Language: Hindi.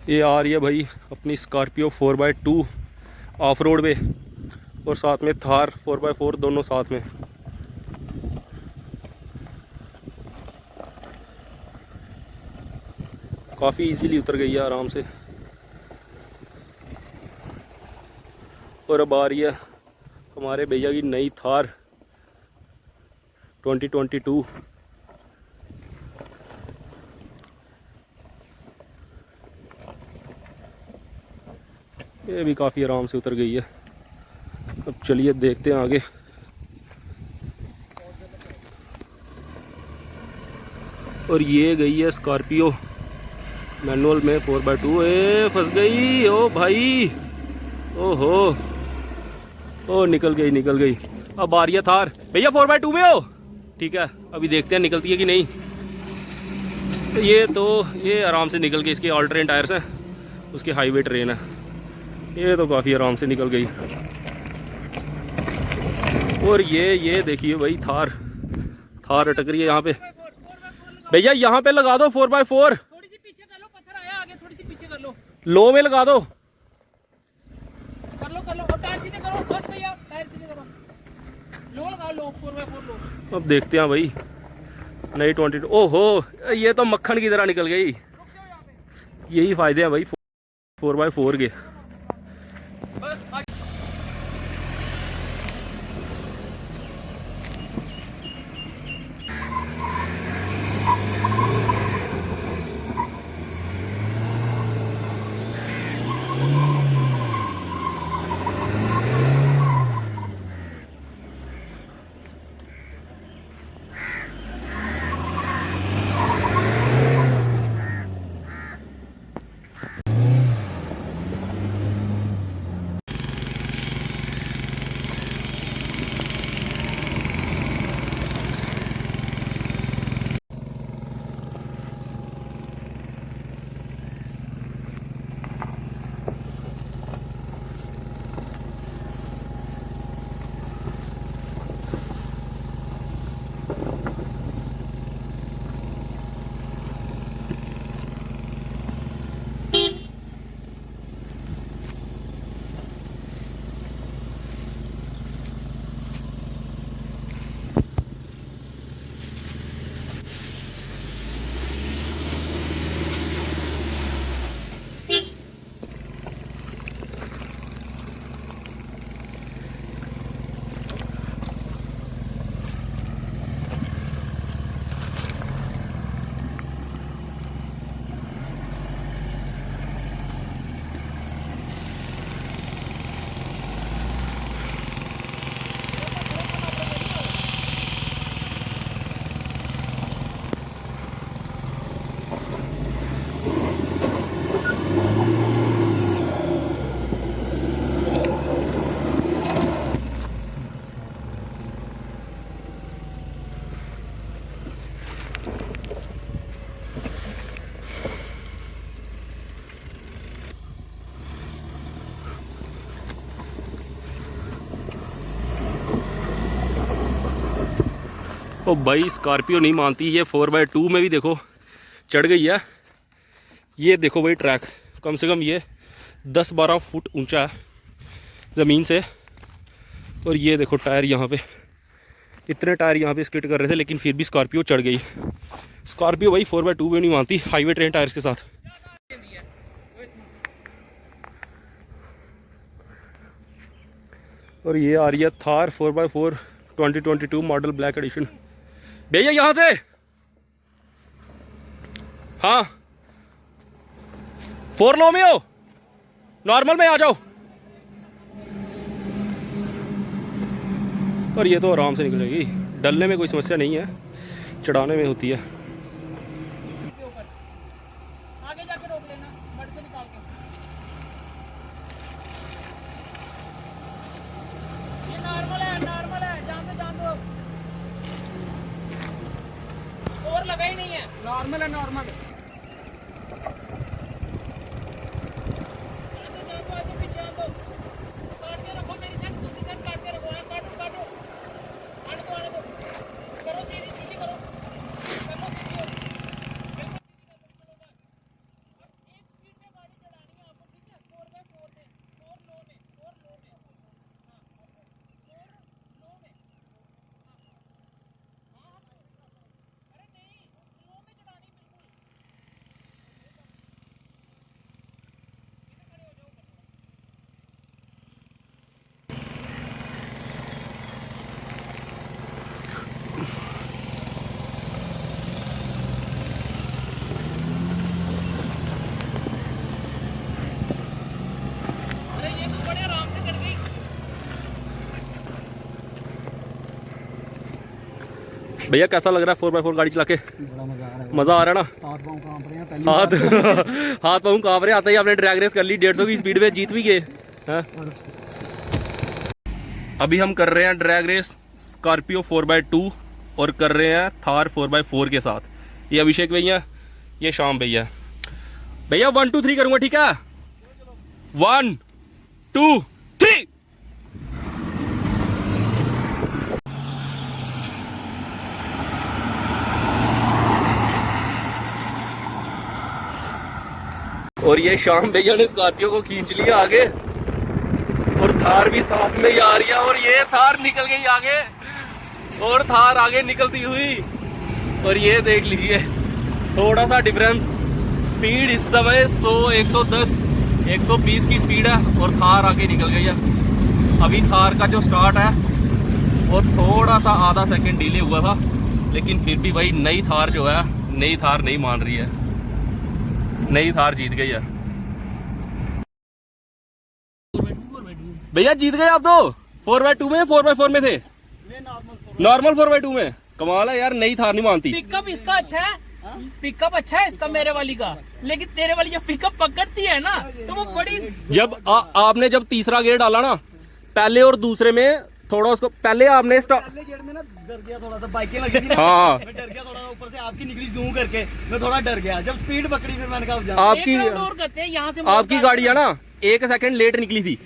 ये आ रही है भाई अपनी स्कॉर्पियो 4x2 ऑफ रोड पे, और साथ में थार 4x4 दोनों साथ में। काफ़ी इजीली उतर गई है आराम से। और अब आ रही है हमारे भैया की नई थार 2022। ये भी काफ़ी आराम से उतर गई है। अब चलिए देखते हैं आगे। और ये गई है स्कॉर्पियो मैनुअल में 4x2। ए फंस गई ओ भाई, ओहो, ओ निकल गई निकल गई। अब आ रही है थार। भैया 4x2 में हो? ठीक है, अभी देखते हैं निकलती है कि नहीं। ये आराम से निकल गई, इसके ऑल्टरनेट टायर्स हैं, उसके हाईवे ट्रेन है। ये तो काफ़ी आराम से निकल गई। और ये देखिए भाई थार अटक रही है यहाँ पे। भैया यहाँ पे लगा दो 4x4। थोड़ी सी पीछे कर लो, पत्थर आया आगे, थोड़ी सी पीछे कर लो। लो में लगा दो। कर लो और टायर सीधे करो बस भैया, टायर सीधे करो। लो लगाओ, लो 4x4 लो। अब देखते हैं भाई नई 22। ओहो, ये तो मक्खन की तरह निकल गई। यही फायदे हैं भाई 4x4 के। बस ओ भाई स्कॉर्पियो नहीं मानती, ये 4x2 में भी देखो चढ़ गई है। ये देखो भाई ट्रैक कम से कम ये 10-12 फुट ऊंचा है ज़मीन से। और ये देखो टायर यहाँ पे, इतने टायर यहाँ पे स्किड कर रहे थे, लेकिन फिर भी स्कॉर्पियो चढ़ गई। स्कॉर्पियो भाई 4x2 में नहीं मानती हाईवे ट्रेन टायर्स के साथ। और ये आ रही है Thar 4x4 2022 model black edition. भैया यहाँ से, हाँ 4 लो में हो, नॉर्मल में आ जाओ। और ये तो आराम से निकलेगी, डलने में कोई समस्या नहीं है, चढ़ाने में होती है। आगे जाके रोक लेना, मड से निकाल के। ये नॉर्मल है, जान दो। और लगा ही नहीं है, नॉर्मल है। आगे पीछे आ दो, काट के रखो मेरी साइड, दूसरी साइड काट के रखो। काटो आने दो, करो सीधी नीचे करो, सीधी हो, बिल्कुल सीधी कर दो। बस एक स्पीड में गाड़ी भैया कैसा लग रहा है 4x4 गाड़ी चला के? बड़ा मजा आ रहा है। मज़ा आ रहा है ना? हाथ पाँव कांप रहे हैं पहली हाथ पाँव कांप रहे, आते ही आपने ड्रैग रेस कर ली, 150 की स्पीड में जीत भी गए हैं। अभी हम कर रहे हैं ड्रैग रेस स्कॉर्पियो 4x2 और कर रहे हैं थार 4x4 के साथ। ये अभिषेक भैया, ये शाम भैया। भैया 1 2 3 करूँगा, ठीक है? 1 2 3। और ये शाम भैया ने स्कॉर्पियो को खींच लिया आगे, और थार भी साथ में ही आ रही है, और ये थार निकल गई आगे, और थार आगे निकलती हुई। और ये देख लीजिए थोड़ा सा डिफरेंस, स्पीड इस समय 100 110 120 की स्पीड है, और थार आगे निकल गई है। अभी थार का जो स्टार्ट है वो थोड़ा सा आधा सेकंड डिले हुआ था, लेकिन फिर भी भाई नई थार जो है, नई थार नहीं मान रही है, नई थार जीत गई है। भैया जीत गए आप तो 4x2 में, 4x4 में थे? नॉर्मल 4x2 में। कमाल है यार, नई थार नहीं मानती। पिकअप इसका अच्छा है, पिकअप अच्छा है इसका मेरे वाली का, लेकिन तेरे वाली जब पिकअप पकड़ती है ना तो वो बड़ी। जब आपने जब तीसरा गेयर डाला ना, पहले और दूसरे में थोड़ा उसको, पहले आपने पहले गेट में ना डर गया थोड़ा सा, बाइकें लगी थी ना। हाँ। मैं डर गया थोड़ा, ऊपर से आपकी निकली जूम करके, मैं थोड़ा डर गया। जब स्पीड पकड़ी फिर मैंने कहा अब जा। आपकी एक राउंड और करते हैं यहाँ से। आपकी गाड़ी है ना 1 सेकंड लेट निकली थी,